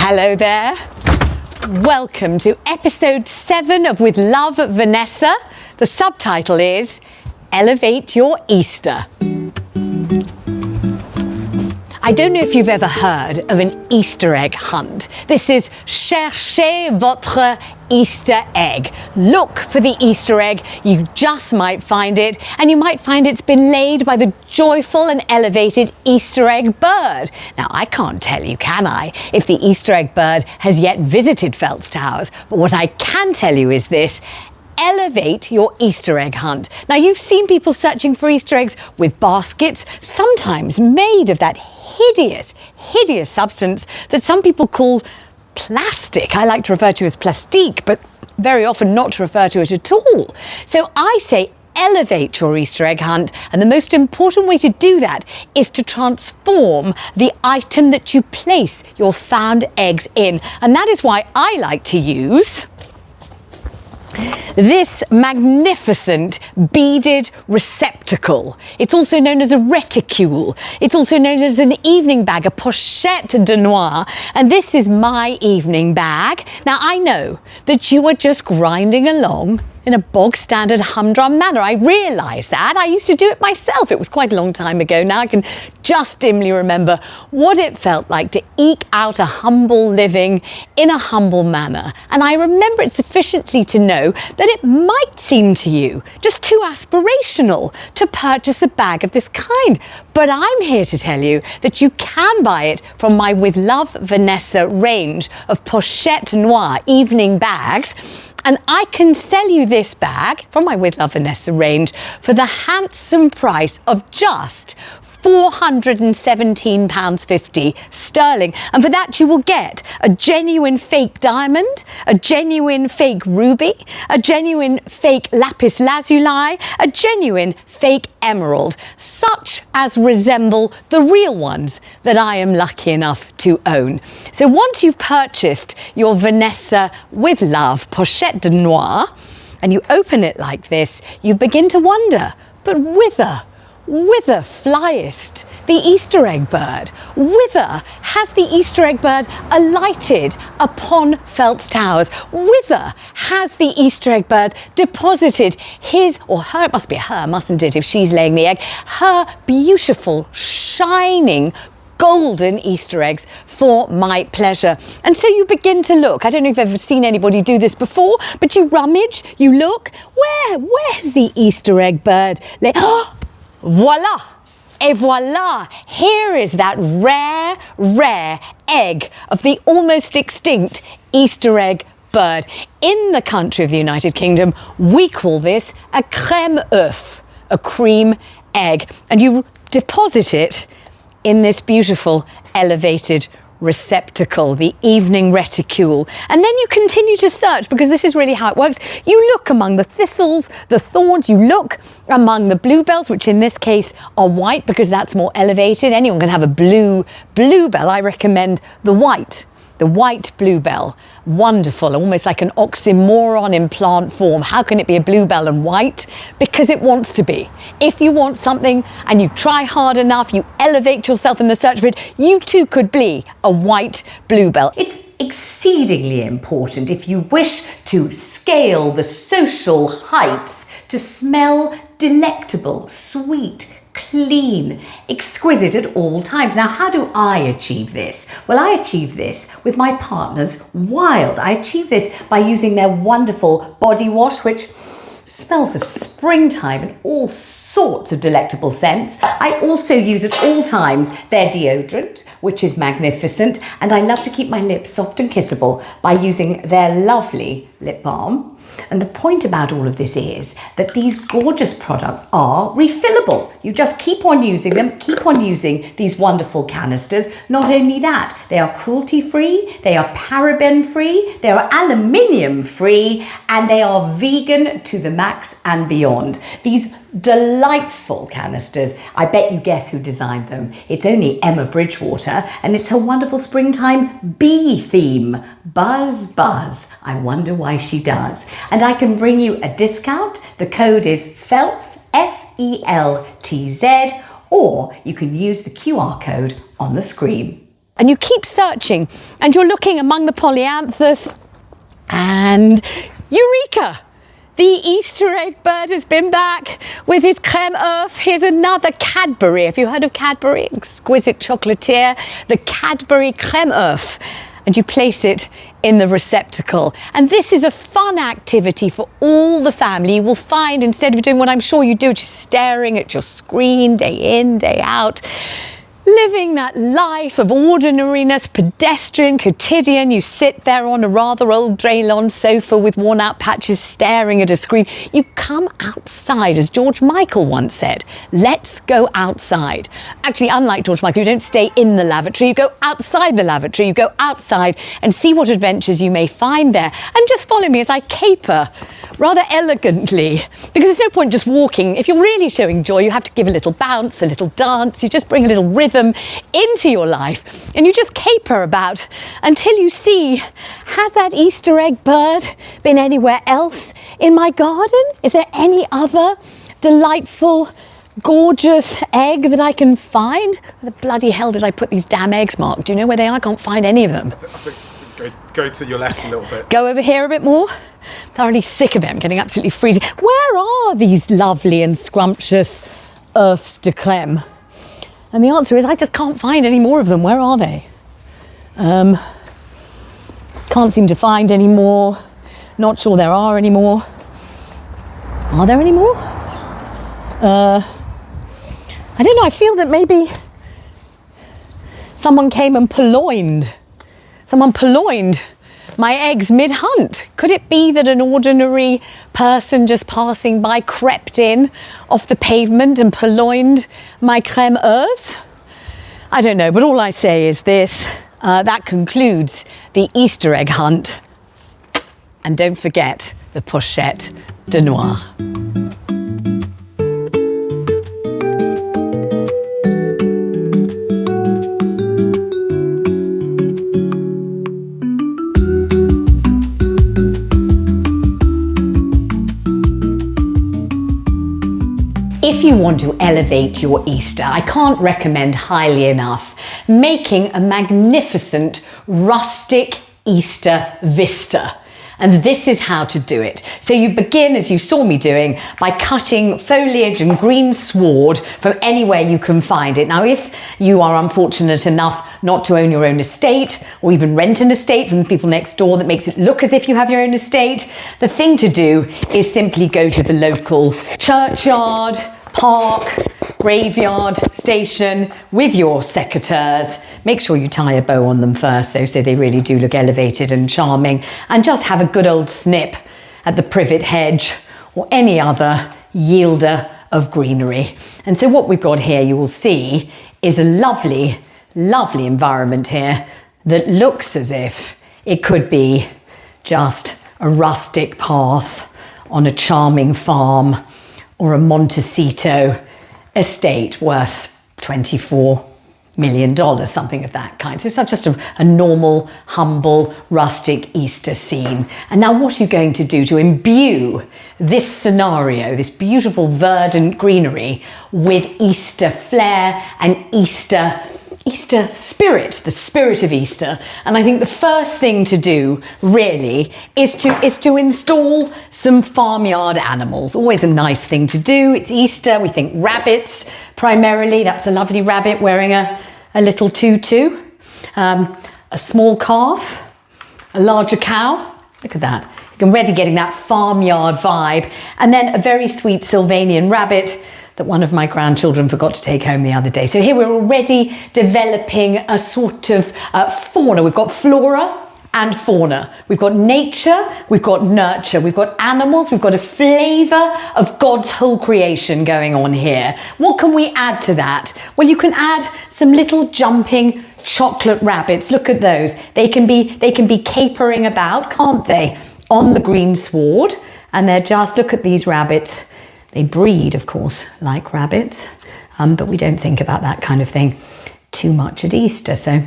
Hello there. Welcome to episode 7 of With Love, Vanessa. The subtitle is Elevate Your Easter. I don't know if you've ever heard of an Easter egg hunt. This is cherchez votre Easter egg. Look for the Easter egg. You just might find it, and you might find it's been laid by the joyful and elevated Easter egg bird. Now, I can't tell you, can I, if the Easter egg bird has yet visited Feltz Towers, but what I can tell you is this: elevate your Easter egg hunt. Now, you've seen people searching for Easter eggs with baskets, sometimes made of that hideous substance that some people call plastic. I like to refer to as plastique, but very often not to refer to it at all. So I say elevate your Easter egg hunt, and the most important way to do that is to transform the item that you place your found eggs in. And that is why I like to use this magnificent beaded receptacle. It's also known as a reticule. It's also known as an evening bag, a pochette de noix. And this is my evening bag. Now, I know that you are just grinding along in a bog standard humdrum manner. I realise that. I used to do it myself. It was quite a long time ago. Now I can just dimly remember what it felt like to eke out a humble living in a humble manner. And I remember it sufficiently to know that it might seem to you just too aspirational to purchase a bag of this kind. But I'm here to tell you that you can buy it from my With Love, Vanessa range of pochette noir evening bags. And I can sell you this bag from my With Love Vanessa range for the handsome price of just £417.50 sterling. And for that you will get a genuine fake diamond, a genuine fake ruby, a genuine fake lapis lazuli, a genuine fake emerald, such as resemble the real ones that I am lucky enough to own. So once you've purchased your Vanessa With Love pochette de noir and you open it like this, you begin to wonder, but whither fliest the Easter egg bird? Whither has the Easter egg bird alighted upon Feltz Towers? Whither has the Easter egg bird deposited his, or her, it must be her, mustn't it, if she's laying the egg, her beautiful, shining, golden Easter eggs for my pleasure? And so you begin to look. I don't know if you've ever seen anybody do this before, but you rummage, you look. Where's the Easter egg bird? Voila! Et voila! Here is that rare egg of the almost extinct Easter egg bird. In the country of the United Kingdom, we call this a crème œuf, a cream egg. And you deposit it in this beautiful elevated receptacle, the evening reticule. And then you continue to search, because this is really how it works. You look among the thistles, the thorns, you look among the bluebells, which in this case are white because that's more elevated. Anyone can have a bluebell. I recommend the white bluebell. Wonderful, almost like an oxymoron in plant form. How can it be a bluebell and white? Because it wants to be. If you want something and you try hard enough, you elevate yourself in the search for it, you too could be a white bluebell. It's exceedingly important, if you wish to scale the social heights, to smell delectable, sweet, clean, exquisite at all times. Now, how do I achieve this? Well, I achieve this with my partners, Wild. I achieve this by using their wonderful body wash, which smells of springtime and all sorts of delectable scents. I also use at all times their deodorant, which is magnificent, and I love to keep my lips soft and kissable by using their lovely lip balm. And the point about all of this is that these gorgeous products are refillable. You just keep on using them, keep on using these wonderful canisters. Not only that, they are cruelty-free, they are paraben-free, they are aluminium-free, and they are vegan to the max and beyond. These delightful canisters. I bet you guess who designed them. It's only Emma Bridgewater, and it's her wonderful springtime bee theme. Buzz, buzz. I wonder why she does. And I can bring you a discount. The code is Feltz, Feltz, or you can use the QR code on the screen. And you keep searching, and you're looking among the polyanthus, and eureka! The Easter egg bird has been back with his crème oeuf. Here's another Cadbury. Have you heard of Cadbury? Exquisite chocolatier. The Cadbury crème oeuf. And you place it in the receptacle. And this is a fun activity for all the family. You will find, instead of doing what I'm sure you do, just staring at your screen day in, day out, living that life of ordinariness, pedestrian, quotidian. You sit there on a rather old Draylon sofa with worn out patches staring at a screen. You come outside, as George Michael once said, let's go outside. Actually, unlike George Michael, you don't stay in the lavatory, you go outside the lavatory, you go outside and see what adventures you may find there. And just follow me as I caper rather elegantly, because there's no point just walking. If you're really showing joy, you have to give a little bounce, a little dance, you just bring a little rhythm into your life, and you just caper about until you see, has that Easter egg bird been anywhere else in my garden? Is there any other delightful, gorgeous egg that I can find? Where the bloody hell did I put these damn eggs, Mark? Do you know where they are? I can't find any of them. I think go to your left a little bit. Go over here a bit more. Thoroughly sick of it. I'm getting absolutely freezing. Where are these lovely and scrumptious oeufs de crème? And the answer is I just can't find any more of them. Where are they? Can't seem to find any more. Not sure there are any more. Are there any more? I don't know. I feel that maybe someone came and purloined. Someone purloined my eggs mid-hunt. Could it be that an ordinary person just passing by crept in off the pavement and purloined my crème oeufs? I don't know, but all I say is this, that concludes the Easter egg hunt. And don't forget the pochette de noir. If you want to elevate your Easter, I can't recommend highly enough making a magnificent rustic Easter vista. And this is how to do it. So you begin, as you saw me doing, by cutting foliage and green sward from anywhere you can find it. Now, if you are unfortunate enough not to own your own estate, or even rent an estate from the people next door that makes it look as if you have your own estate, the thing to do is simply go to the local churchyard, park, graveyard, station with your secateurs. Make sure you tie a bow on them first though, so they really do look elevated and charming, and just have a good old snip at the privet hedge or any other yielder of greenery. And so what we've got here, you will see, is a lovely, lovely environment here that looks as if it could be just a rustic path on a charming farm or a Montecito estate worth $24 million, something of that kind. So it's just a normal, humble, rustic Easter scene. And now what are you going to do to imbue this scenario, this beautiful verdant greenery, with Easter flair and Easter spirit, the spirit of Easter? And I think the first thing to do really is to install some farmyard animals. Always a nice thing to do. It's Easter, we think rabbits primarily. That's a lovely rabbit wearing a little tutu, a small calf, a larger cow. Look at that. You can already getting that farmyard vibe. And then a very sweet Sylvanian rabbit that one of my grandchildren forgot to take home the other day. So here we're already developing a sort of fauna. We've got flora and fauna. We've got nature, we've got nurture, we've got animals, we've got a flavour of God's whole creation going on here. What can we add to that? Well, you can add some little jumping chocolate rabbits. Look at those. They can be capering about, can't they, on the green sward. And they're just, look at these rabbits. They breed, of course, like rabbits, but we don't think about that kind of thing too much at Easter. So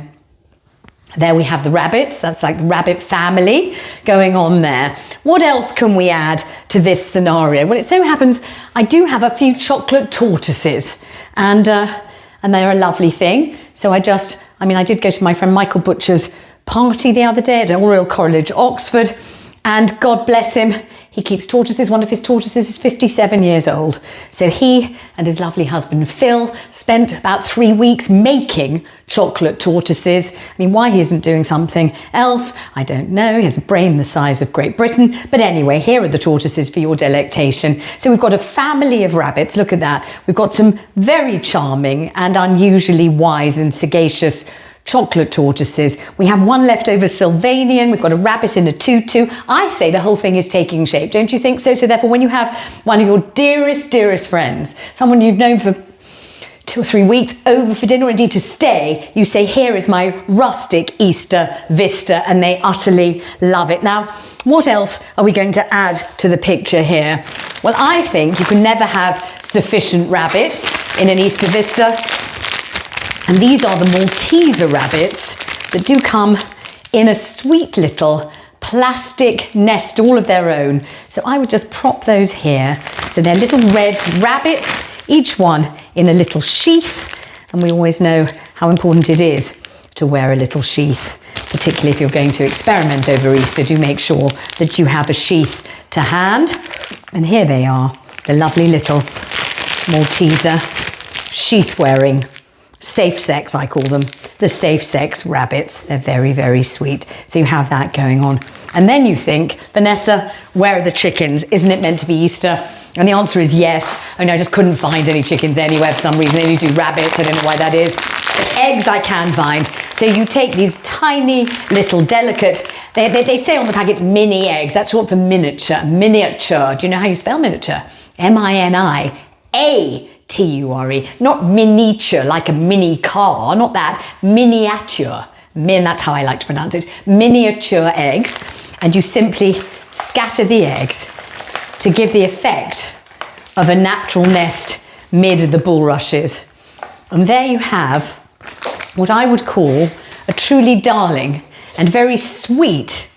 there we have the rabbits. That's like the rabbit family going on there. What else can we add to this scenario? Well, it so happens I do have a few chocolate tortoises, and they're a lovely thing. So I just I mean, I did go to my friend Michael Butcher's party the other day at Oriel College, Oxford, and God bless him, he keeps tortoises. One of his tortoises is 57 years old. So he and his lovely husband Phil spent about 3 weeks making chocolate tortoises. I mean, why he isn't doing something else, I don't know. He has a brain the size of Great Britain. But anyway, here are the tortoises for your delectation. So we've got a family of rabbits. Look at that. We've got some very charming and unusually wise and sagacious chocolate tortoises. We have one leftover Sylvanian. We've got a rabbit in a tutu. I say the whole thing is taking shape. Don't you think so? So therefore, when you have one of your dearest, dearest friends, someone you've known for 2 or 3 weeks, over for dinner, or indeed to stay, you say, here is my rustic Easter vista, and they utterly love it. Now, what else are we going to add to the picture here? Well, I think you can never have sufficient rabbits in an Easter vista. And these are the Malteser rabbits that do come in a sweet little plastic nest all of their own. So I would just prop those here. So they're little red rabbits, each one in a little sheath. And we always know how important it is to wear a little sheath, particularly if you're going to experiment over Easter. Do make sure that you have a sheath to hand. And here they are, the lovely little Malteser sheath-wearing safe sex, I call them, the safe sex rabbits. They're very, very sweet. So you have that going on. And then you think, Vanessa, where are the chickens? Isn't it meant to be Easter? And the answer is yes. I mean, I just couldn't find any chickens anywhere for some reason. They only do rabbits. I don't know why that is. But eggs I can find. So you take these tiny little delicate, they say on the packet mini eggs. That's short for miniature. Miniature. Do you know how you spell miniature? M-I-N-I-A. T-U-R-E, not miniature, like a mini car, not that, miniature, that's how I like to pronounce it, miniature eggs, and you simply scatter the eggs to give the effect of a natural nest mid the bulrushes. And there you have what I would call a truly darling and very sweet,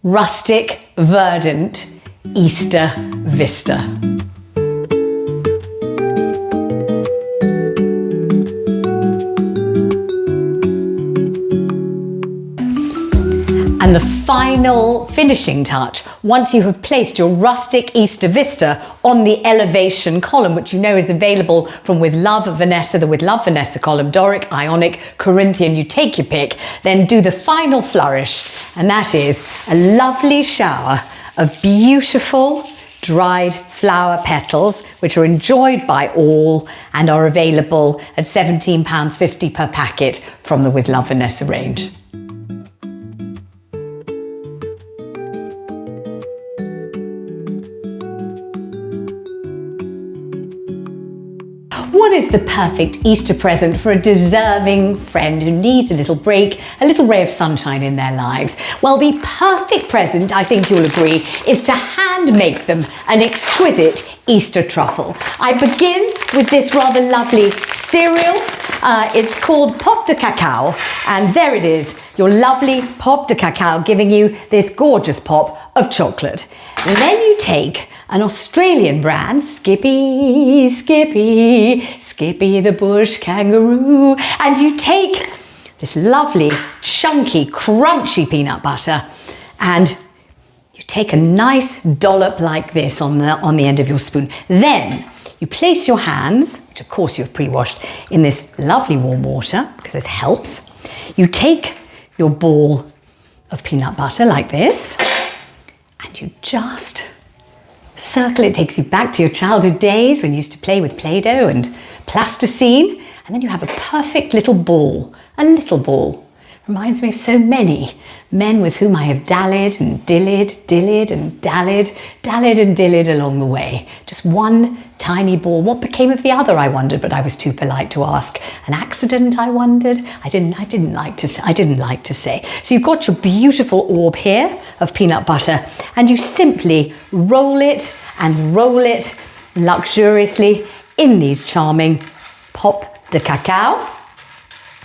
rustic, verdant Easter vista. And the final finishing touch, once you have placed your rustic Easter vista on the elevation column, which you know is available from With Love Vanessa, the With Love Vanessa column, Doric, Ionic, Corinthian, you take your pick, then do the final flourish, and that is a lovely shower of beautiful dried flower petals, which are enjoyed by all and are available at £17.50 per packet from the With Love Vanessa range. What is the perfect Easter present for a deserving friend who needs a little break, a little ray of sunshine in their lives? Well, the perfect present, I think you'll agree, is to hand make them an exquisite Easter truffle. I begin with this rather lovely cereal. It's called Pop de Cacao, and there it is, your lovely Pop de Cacao giving you this gorgeous pop of chocolate. And then you take an Australian brand, Skippy, Skippy, Skippy the bush kangaroo, and you take this lovely, chunky, crunchy peanut butter, and you take a nice dollop like this on the end of your spoon. Then you place your hands, which of course you've pre-washed, in this lovely warm water, because this helps. You take your ball of peanut butter like this, and you just circle. It takes you back to your childhood days when you used to play with Play-Doh and plasticine, and then you have a perfect little ball, a little ball. Reminds me of so many men with whom I have dallied and dillied and dallied and dillied along the way. Just one tiny ball. What became of the other, I wondered, but I was too polite to ask. An accident, I wondered. I didn't like to say. So you've got your beautiful orb here of peanut butter, and you simply roll it luxuriously in these charming Pop de Cacao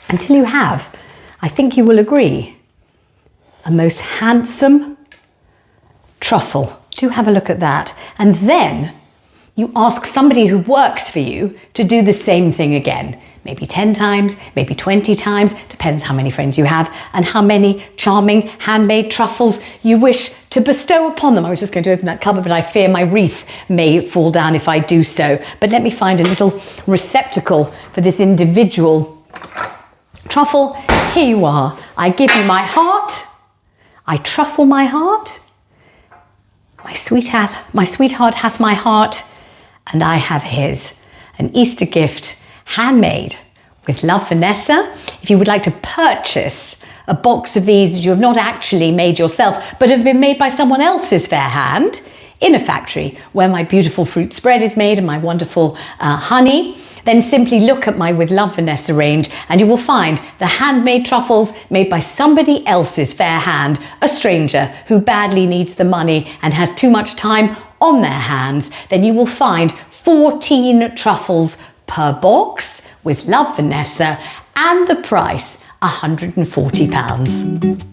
until you have, I think you will agree, a most handsome truffle. Do have a look at that. And then you ask somebody who works for you to do the same thing again. Maybe 10 times, maybe 20 times, depends how many friends you have and how many charming handmade truffles you wish to bestow upon them. I was just going to open that cupboard, but I fear my wreath may fall down if I do so. But let me find a little receptacle for this individual truffle. Here you are. I give you my heart. I truffle my heart. My sweetheart hath my heart, and I have his. An Easter gift, handmade. With love, Vanessa. If you would like to purchase a box of these that you have not actually made yourself, but have been made by someone else's fair hand, in a factory where my beautiful fruit spread is made and my wonderful honey, then simply look at my With Love Vanessa range and you will find the handmade truffles made by somebody else's fair hand, a stranger who badly needs the money and has too much time on their hands. Then you will find 14 truffles per box, With Love Vanessa, and the price £140.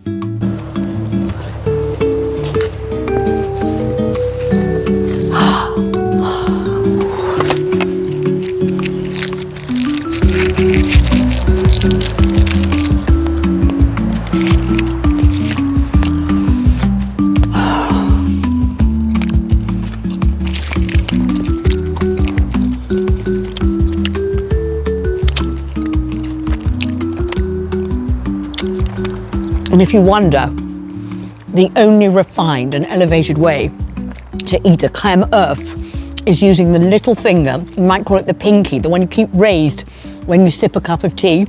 And if you wonder, the only refined and elevated way to eat a crème oeuf is using the little finger. You might call it the pinky, the one you keep raised when you sip a cup of tea.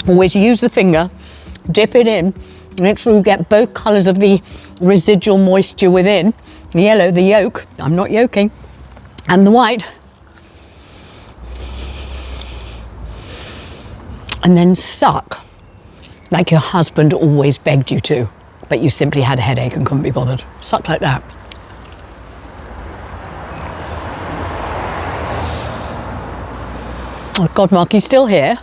Always use the finger, dip it in, make sure you get both colours of the residual moisture within. The yellow, the yolk, I'm not yolking, and the white. And then suck. Like your husband always begged you to, but you simply had a headache and couldn't be bothered. Suck like that. Oh God, Mark, you still here?